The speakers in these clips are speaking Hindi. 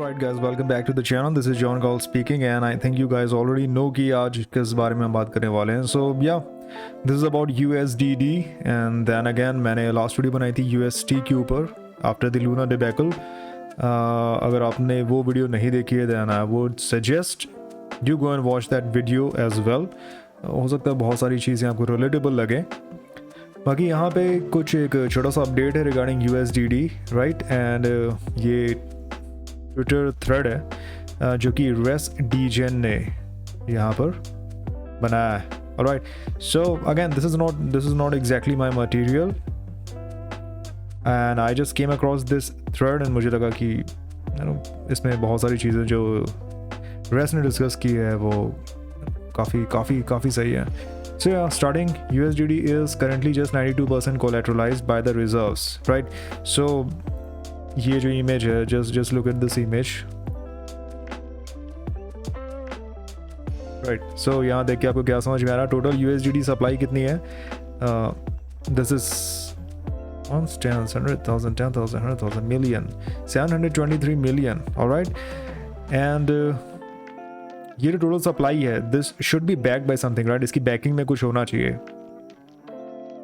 Alright guys, welcome back to the channel. This is John Gaul speaking and I think you guys already know कि आज किस बारे में हम बात करने वाले हैं. So yeah, this is about USDD and then again मैंने लास्ट वीडियो बनाई थी UST के ऊपर after the Luna debacle. अगर आपने वो वीडियो नहीं देखी है then I would suggest you go and watch that video as well. हो सकता है बहुत सारी चीज़ें आपको relatable लगे. बाकी यहाँ पे कुछ एक छोटा सा अपडेट है रिगार्डिंग USDD राइट एंड ये ट्विटर थ्रेड है जो कि रेस डीजेन ने यहाँ पर बनाया है. Alright, so again this is not exactly my material and I just came across this thread and मुझे लगा कि इसमें बहुत सारी चीज़ें जो रेस ने डिस्कस की है वो काफ़ी सही है. So yeah, starting USDD is currently just 92% collateralized by the reserves, right? So ये जो image है, just look at this image, right? So यहाँ देख के आपको क्या समझ में आ रहा है? Total USDD supply कितनी है? This is 100,000, 10,000, 100,000 million, 723 million, all right? And ये जो टोटल सप्लाई है this should be back by something right. इसकी बैकिंग में कुछ होना चाहिए.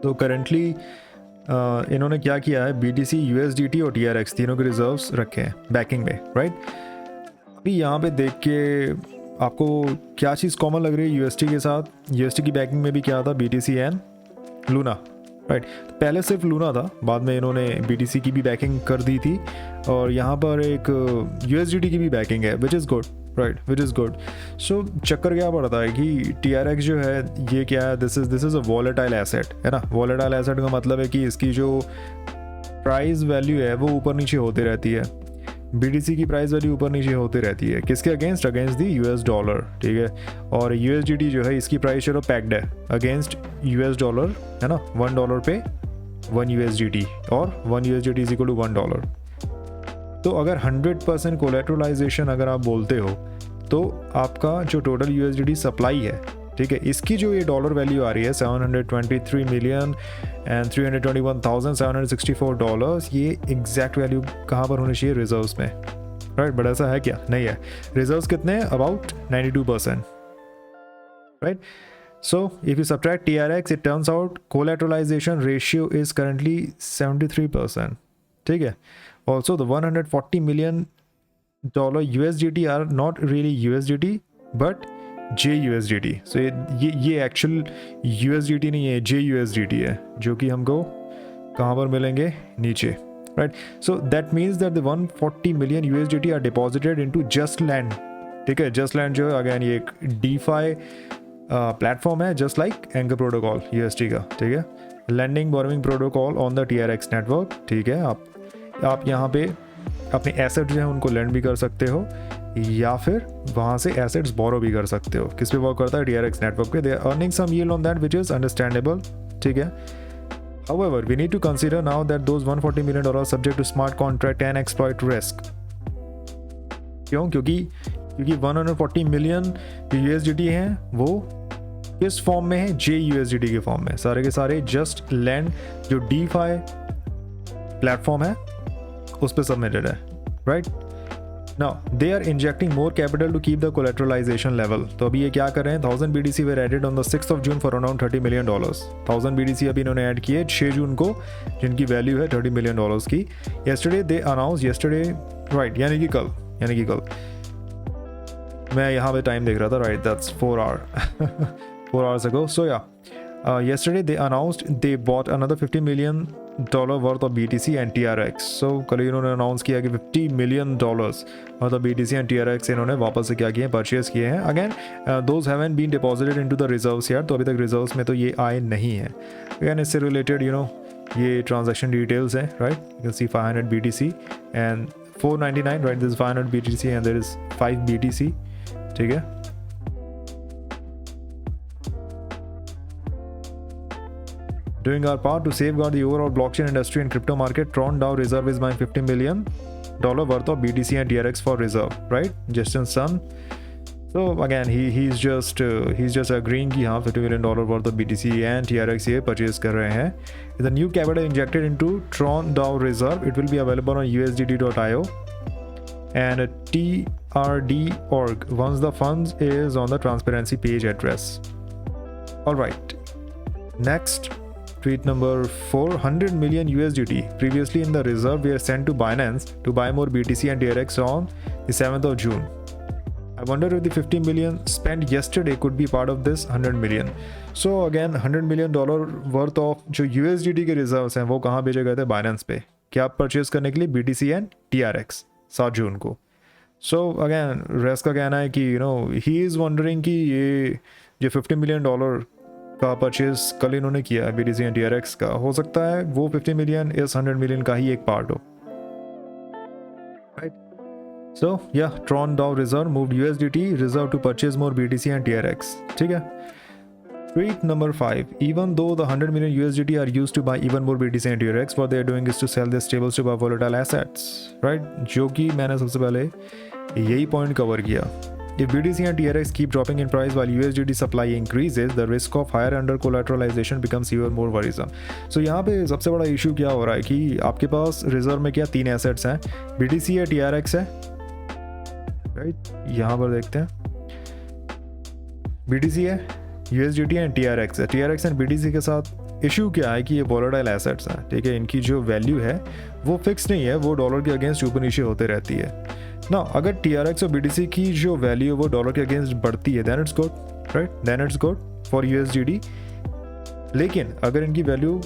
तो करेंटली इन्होंने क्या किया है, BTC, USDT और TRX तीनों के रिजर्व्स रखे हैं बैकिंग में राइट. अभी यहाँ पे देख के आपको क्या चीज़ कॉमन लग रही है UST के साथ? UST की बैकिंग में भी क्या था? BTC and Luna right. पहले सिर्फ लूना था, बाद में इन्होंने BTC की भी बैकिंग कर दी थी और यहाँ पर एक USDT की भी बैकिंग है which is good right, which is good. So चक्कर क्या पड़ता है कि TRX जो है ये क्या है, this is a volatile asset है ना. वॉलेटाइल एसेट का मतलब है कि इसकी जो प्राइस वैल्यू है वो ऊपर नीचे होती रहती है. BTC की प्राइस वैल्यू ऊपर नीचे होती रहती है किसके अगेंस्ट दी US डॉलर, ठीक है. और USDT जो है इसकी प्राइस चलो पैक्ड है अगेंस्ट US डॉलर है ना. $1 पे 1 USDT और 1 USDT इज इक्वल टू $1. तो अगर 100% कोलेटरलाइजेशन अगर आप बोलते हो तो आपका जो टोटल USDT सप्लाई है, ठीक है, इसकी जो ये डॉलर वैल्यू आ रही है 723 मिलियन एंड $321,764, ये एग्जैक्ट वैल्यू कहाँ पर होनी चाहिए? रिजर्व्स में राइट. बट ऐसा है क्या? नहीं है. रिजर्व्स कितने हैं? About 92% right. So if you subtract TRX it turns out collateralization ratio is currently 73%, ठीक है. Also, the $140 million USDT are not really USDT, but JUSDT. So ये actual USDT नहीं है, JUSDT है, जो कि हमको कहाँ पर मिलेंगे? नीचे, right? So that means that the 140 million USDT are deposited into Just Land. ठीक है, Just Land जो है again ये एक DeFi प्लेटफॉर्म है, just like Anchor Protocol UST का, ठीक है. Lending borrowing protocol on the TRX network, ठीक है. आप यहाँ पे अपने एसेट जो है उनको लेंड भी कर सकते हो या फिर वहाँ से एसेट्स बोरो भी कर सकते हो. किस पे वर्क करता है? TRX नेटवर्क पे. They are earning some yield on that which is understandable, ठीक है. However we need to consider now that those $140 million subject to smart contract and exploit risk. क्योंकि 140 मिलियन USDT हैं वो किस फॉर्म में है? JUSDT के फॉर्म में. सारे के सारे जस्ट लैंड जो DeFi प्लेटफॉर्म है उस पर सबमिटेड है right. Now they are injecting more capital to keep the collateralization level. तो अभी ये क्या कर रहे हैं? 1000 BTC were added on the 6th of June for around $30 million. 1000 BTC अभी इन्होंने ऐड किए 6 जून को, जिनकी वैल्यू है $30 million की. येस्टरडे दे अनाउंस राइट, यानी कि कल मैं यहाँ पे टाइम देख रहा था right, that's 4 hours ago. So yeah, yesterday they announced they bought another $50 million worth of BTC and TRX. So कल इन्होंने अनाउंस किया कि $50 million worth of BTC and TRX इन्होंने वापस से क्या किए हैं? परचेज किए हैं. Again those haven't been deposited into the reserves yet. तो अभी तक रिजर्व्स में तो ये आए नहीं है. अगेन इससे रिलेटेड ये ट्रांजैक्शन डिटेल्स हैं right. You can see 500 BTC and 499 right. This 500 BTC and there is 5 BTC, ठीक है. Doing our part to safeguard the overall blockchain industry and crypto market, Tron DAO reserve is buying $50 million worth of BTC and TRX for reserve, right? Justin Sun. So again, he's just agreeing कि हाँ $50 million worth of BTC and TRX ये purchase कर रहे हैं. The new capital injected into Tron DAO reserve, it will be available on USDT.io. and TRD.org once the funds is on the transparency page address. All right, next tweet number 400 million USDT previously in the reserve were sent to Binance to buy more BTC and TRX on the 7th of June. I wonder if the 50 million spent yesterday could be part of this 100 million. So again $100 million worth of जो USDT के रिजर्व्स हैं वो कहाँ भेजे गए थे? बाइनेंस पे। क्या परचेज करने के लिए? BTC एंड TRX 7 जून को। सो अगेन रेस का कहना है कि ही इज़ वंडरिंग कि ये जो $50 million का परचेज कल इन्होंने किया है BTC एंड TRX का, हो सकता है वो 50 million इस 100 million का ही एक पार्ट हो, right? So yeah, Tron DAO reserve moved USDT reserve to purchase more BTC and TRX. ठीक है. Tweet number 5. Even though the 100 million USDT are used to buy even more BTC and TRX, what they are doing is to sell their stables to buy volatile assets, right? जो कि मैंने सबसे पहले यही पॉइंट कवर किया. If BTC and TRX keep dropping in price while USDT supply increases, the risk of higher under collateralization becomes even more worrisome. So यहाँ पे सबसे बड़ा इशू क्या हो रहा है कि आपके पास रिजर्व में क्या 3 एसेट्स हैं, BTC है, TRX है, राइट? यहाँ पर देखते हैं BTC है, USDT एंड TRX है. TRX एंड BTC के साथ इशू क्या है कि ये वोलेटाइल एसेट्स हैं, ठीक है? इनकी जो वैल्यू है वो फिक्स नहीं है, वो डॉलर के अगेंस्ट ऊपर नीचे होते रहती है ना. अगर TRX और BTC की जो वैल्यू है वो डॉलर के अगेंस्ट बढ़ती है, then it's good, right? Then it's good for USDT. लेकिन अगर इनकी वैल्यू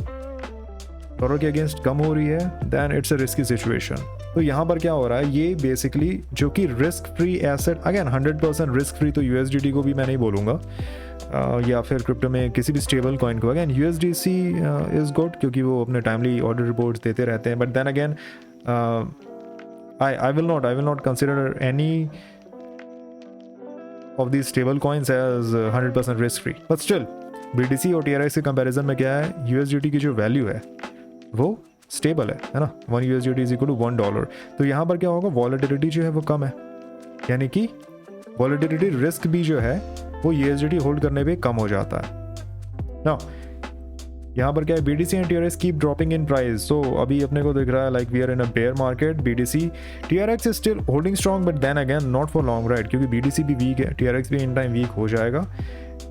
डॉलर के अगेंस्ट कम हो रही है, then it's a risky situation. तो यहाँ पर क्या हो रहा है, ये बेसिकली जो कि risk free asset, again 100% risk free तो USDT को भी मैं नहीं बोलूँगा, या फिर क्रिप्टो में किसी भी स्टेबल कॉइन को. अगेन USDC इज़ गुड क्योंकि वो अपने टाइमली ऑर्डर रिपोर्ट्स देते रहते हैं, but then again I will not consider any of these stable coins as 100% risk free. But still BTC और TRX के कंपैरिजन में क्या है, USDT की जो वैल्यू है वो स्टेबल है ना. 1 USDT इज इक्वल टू $1. तो यहाँ पर क्या होगा, वॉलेटिलिटी जो है वो कम है, यानी कि वॉलेटिलिटी रिस्क भी जो है वो USDT होल्ड करने पे कम हो जाता है ना. यहाँ पर क्या है, BTC and TRX keep dropping in price. So अभी अपने को दिख रहा है like we are in a bear market. BTC TRX is still holding strong, but then again not for long, right? क्योंकि BTC भी वीक है, TRX भी इन टाइम वीक हो जाएगा.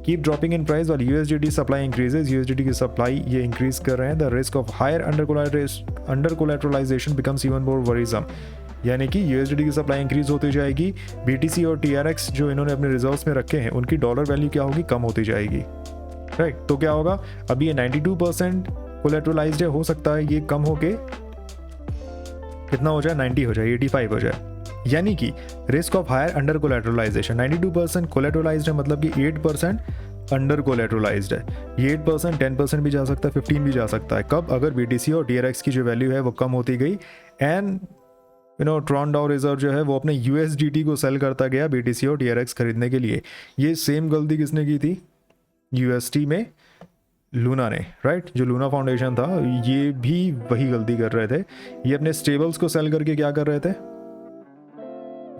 Keep dropping in price while USDT supply increases. USDT की सप्लाई ये इंक्रीज कर रहे हैं. The risk of higher under collateralization becomes even more worrisome. यानी कि USDT की सप्लाई इंक्रीज होती जाएगी, BTC और TRX जो इन्होंने अपने रिजर्व्स में रखे हैं उनकी डॉलर वैल्यू क्या होगी, कम होती जाएगी, राइट? तो क्या होगा, अभी ये 92% कोलेटरलाइज्ड है, हो सकता है ये कम होके कितना हो जाए, 90 हो जाए, 85 हो जाए. यानी कि रिस्क ऑफ हायर अंडर कोलेटरलाइजेशन. 92% कोलेटरलाइज्ड है, मतलब कि 8% अंडर कोलेटरलाइज्ड है. ये 8% 10% भी जा सकता है, 15 भी जा सकता है. कब? अगर BTC और TRX की जो वैल्यू है वो कम होती गई एंड ट्रॉन डाउ रिजर्व जो है वो अपने USDT को सेल करता गया BTC और TRX खरीदने के लिए. ये सेम गलती किसने की थी UST में? लूना ने, राइट? जो लूना फाउंडेशन था ये भी वही गलती कर रहे थे. ये अपने स्टेबल्स को सेल करके क्या कर रहे थे,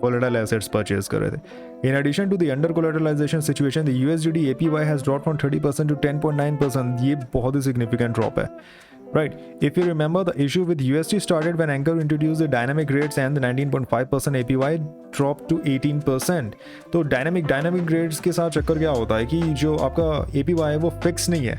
volatile assets purchase कर रहे थे. In addition to the under collateralization situation, the USDT APY has dropped from 30% to 10.9%. ये बहुत ही significant drop है, right? If you remember, the issue with USD started when Anchor introduced the dynamic rates and the 19.5% APY dropped to 18%. तो dynamic rates के साथ चक्कर क्या होता है कि जो आपका APY है वो फिक्स नहीं है,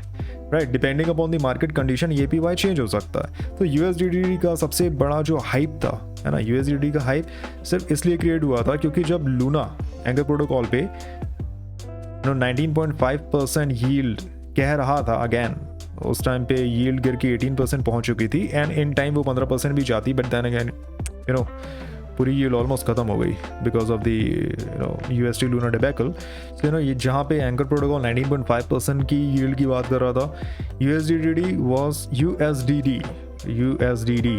right? Depending upon the market condition ये APY चेंज हो सकता है. तो USDT का सबसे बड़ा जो हाइप था, है ना, USDT का हाइप सिर्फ इसलिए क्रिएट हुआ था क्योंकि जब लूना एंकर प्रोटोकॉल पे 19.5% यील्ड कह रहा था, अगेन उस टाइम पे यील्ड गिर के 18% पहुंच चुकी थी एंड इन टाइम वो 15% भी जाती, बट देन अगेन पूरी यील्ड ऑलमोस्ट खत्म हो गई because of the USD Luna debacle. So ये जहाँ पे एंकर प्रोटोकॉल 19.5% की यील्ड की बात कर रहा था, USDD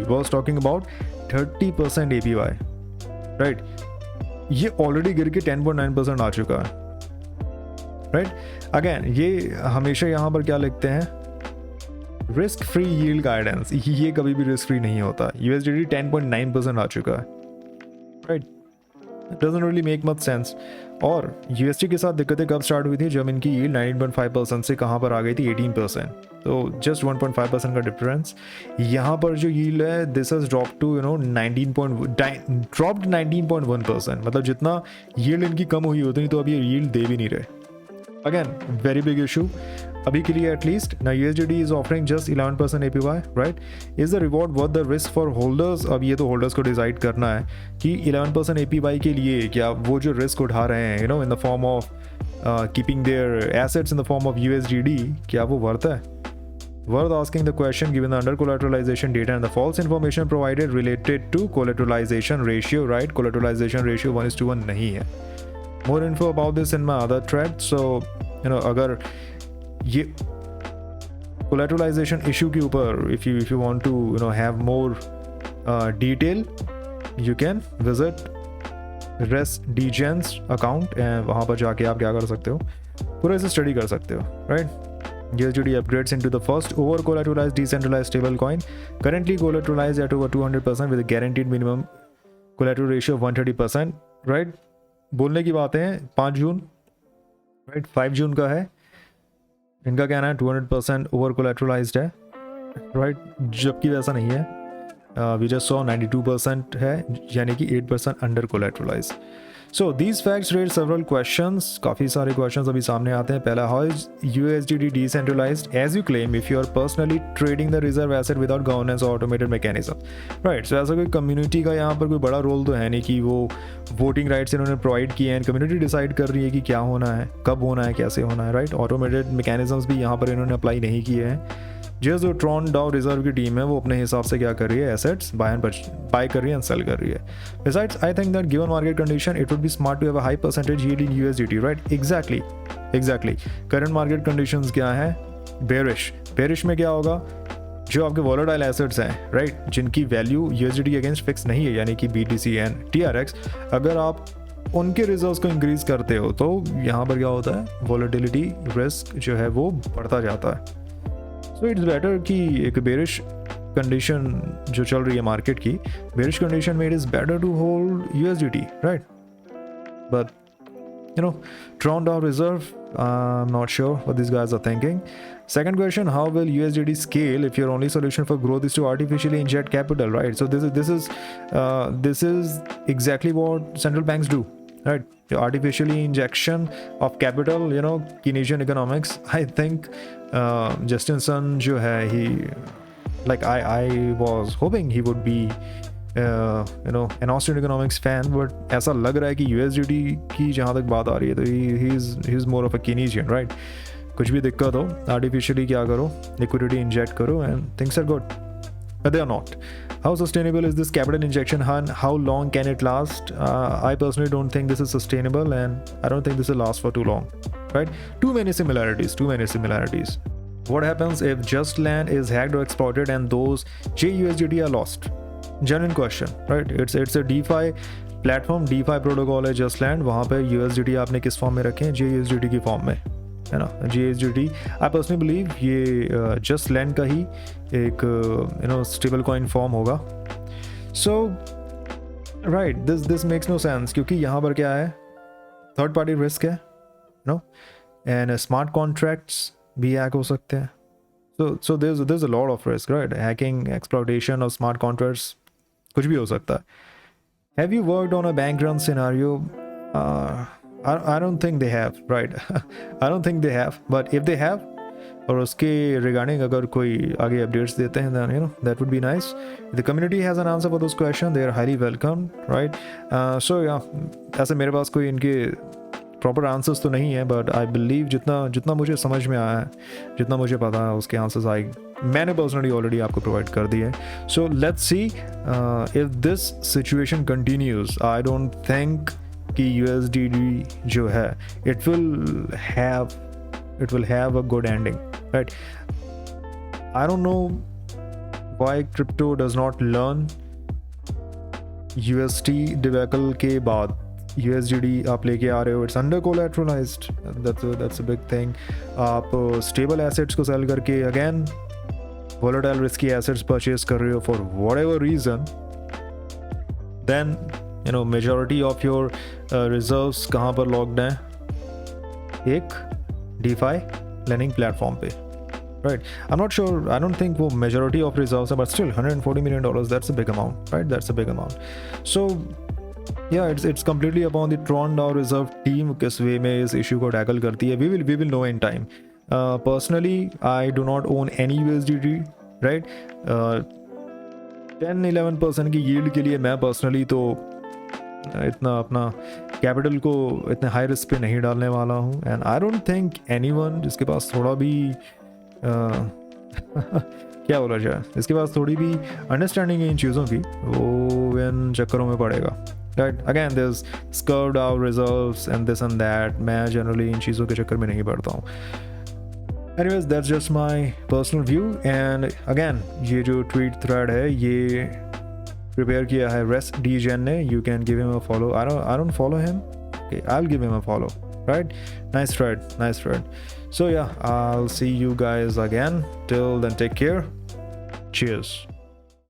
was talking about 30% APY, right? ये ऑलरेडी गिर के 10.9% आ चुका है, राइट? अगेन ये हमेशा यहाँ पर क्या लिखते हैं, रिस्क फ्री यील्ड गाइडेंस. ये कभी भी रिस्क फ्री नहीं होता. USDT 10.9% आ चुका है, right? Doesn't really make much sense. और यूएसटी के साथ दिक्कतें कब स्टार्ट हुई थी, जब इनकी यील्ड 19.5% से कहाँ पर आ गई थी 18%, तो जस्ट 1.5% का डिफरेंस। यहाँ पर जो यील्ड है दिस हैज ड्रॉप टू 19.1%, मतलब जितना यील्ड इनकी कम हुई होती तो अभी ये यील्ड दे भी नहीं रहे। अगेन वेरी बिग इशू अभी के लिए एटलीस्ट। ना USDT is offering just 11% APY, right. Is the reward worth the risk for holders? अब ये तो होल्डर्स को डिसाइड करना है कि 11% APY के लिए क्या वो जो रिस्क उठा रहे हैं in the form of keeping their assets in the form of USDT, क्या वो वर्थ है? Worth asking the question given the under collateralization data and the false information provided related to collateralization ratio, right? Collateralization ratio 1:1 नहीं है। More info about this in my other thread. So अगर ये collateralization issue के ऊपर if you want to have more detail, you can visit ResDgens account and वहाँ पर जाके आप क्या कर सकते हो, पूरा इसे स्टडी कर सकते हो, right? USDT upgrades into the first over-collateralized decentralized stablecoin, currently collateralized at over 200% with a guaranteed minimum collateral ratio of 130%, right? बोलने की बातें हैं 5 जून, right? 5 जून का है, इनका कहना है 200% over-collateralized है, right? जबकि वैसा नहीं है। We just saw 92% है, यानी कि 8% under-collateralized. So these facts raise several questions. काफ़ी सारे questions अभी सामने आते हैं। पहला, how is USDT decentralized as you claim if you are personally trading the reserve asset without governance or automated mechanism, right? So ऐसा कोई community का यहाँ पर कोई बड़ा रोल तो है नहीं कि वो voting rights इन्होंने provide किए हैं, community decide कर रही है कि क्या होना है, कब होना है, कैसे होना है, right? Automated mechanisms भी यहाँ पर इन्होंने apply नहीं किए हैं। जो ट्रॉन डाउ रिजर्व की टीम है वो अपने हिसाब से क्या कर रही है, एसेट्स बाय कर रही है एंड सेल कर रही है। Besides I think that given market condition it would be smart to have a high percentage yield in USDT, राइट? एग्जैक्टली करंट मार्केट कंडीशंस क्या है? बेरिश में क्या होगा? जो आपके वॉलेटाइल एसेट्स हैं, राइट, जिनकी वैल्यू USDT अगेंस्ट फिक्स नहीं है, यानी कि BTC एंड TRX, अगर आप उनके रिजर्व्स को इंक्रीज करते हो तो यहाँ पर क्या होता है, वॉलेटिलिटी रिस्क जो है वो बढ़ता जाता है। सो इट्स बेटर कि एक बेरिश कंडीशन जो चल रही है मार्केट की, बेरिश कंडीशन में it is better to hold USDT, राइट? But drawn down reserve, I'm not sure what these guys are thinking. Second question, how will USDT scale if your only solution for growth is to artificially inject capital, right? So this is exactly what central banks do, right? The artificially injection of capital, Keynesian economics. I think Justin Sun जो है, I was hoping he would be an Austrian economics fan, but ऐसा लग रहा है कि USDT की जहाँ तक बात आ रही है तो he is more of a Keynesian, right? कुछ भी दिक्कत हो, artificially क्या करो, liquidity inject करो and things are good. But they are not. How sustainable is this capital injection, and how long can it last? I personally don't think this is sustainable, and I don't think this will last for too long, right? Too many similarities. What happens if Just Land is hacked or exploited and those JUSDT are lost? Genuine question, right? It's a DeFi platform, DeFi protocol है Just Land, वहाँ पे USDT आपने किस फॉर्म में रखे हैं? JUSDT की फॉर्म में, है ना? JUSDT आई पर्सनली बिलीव ये जस्ट लैंड का ही एक स्टेबल कॉइन फॉर्म होगा। So right, this makes no sense, क्योंकि यहाँ पर क्या है, थर्ड पार्टी रिस्क है, एंड स्मार्ट कॉन्ट्रैक्ट्स भी हैक हो सकते हैं। सो there's a lot of risk, right? Hacking, exploitation of smart contracts, कुछ भी हो सकता है। Have you worked on a bank run scenario? I don't think they have, right? I don't think they have, but if they have, और उसके regarding अगर कोई आगे updates देते हैं, then that would be nice. If the community has an answer for those questions, they are highly welcome, right? So yeah, ऐसे मेरे पास कोई इनके प्रॉपर आंसर्स तो नहीं है, बट आई बिलीव जितना मुझे समझ में आया है, जितना मुझे पता है, उसके आंसर्स मैंने पर्सनली ऑलरेडी आपको प्रोवाइड कर दिए। So let's see if this situation continues, I don't think कि USDT जो है it will have a good ending, right? I don't know why crypto does not learn. UST debacle के बाद USDT आप लेके आ रहे हो, it's under collateralized, that's a big thing. आप स्टेबल एसेट्स को सेल करके again volatile risky assets purchase कर रहे हो for whatever reason, then you know majority of your reserves कहाँ पर लॉक्ड हैं, एक DeFi lending प्लेटफॉर्म पे, right? I'm not sure, I don't think वो majority of reserves है, but still $140 million, that's a big amount, right? That's a big amount. So yeah, it's completely upon the Tron DAO reserve team किस वे में इस issue को tackle करती है. We will know in time. Personally, I do not own any USDT, right? 10-11% की yield के लिए मैं personally तो इतना अपना कैपिटल को इतने हाई रिस्क पे नहीं डालने वाला हूँ. And I don't think anyone जिसके पास थोड़ा भी क्या बोला जाए, जिसके पास थोड़ी भी अंडरस्टैंडिंग है इन चीज़ों की, वो इन चक्करों में पड़ेगा, right? Again this skewed out reserves and this and that, मैं जनरली इन चीज़ों के चक्कर में नहीं पड़ता हूँ. Anyways that's just my personal view. And again ये जो ट्वीट थ्रेड है ये प्रिपेयर किया है रेस्ट डीजेन ने. You can give him a follow. I don't follow him. Okay, I'll give him a follow, right? Nice thread. So yeah, I'll see you guys again. Till then, take care. Cheers.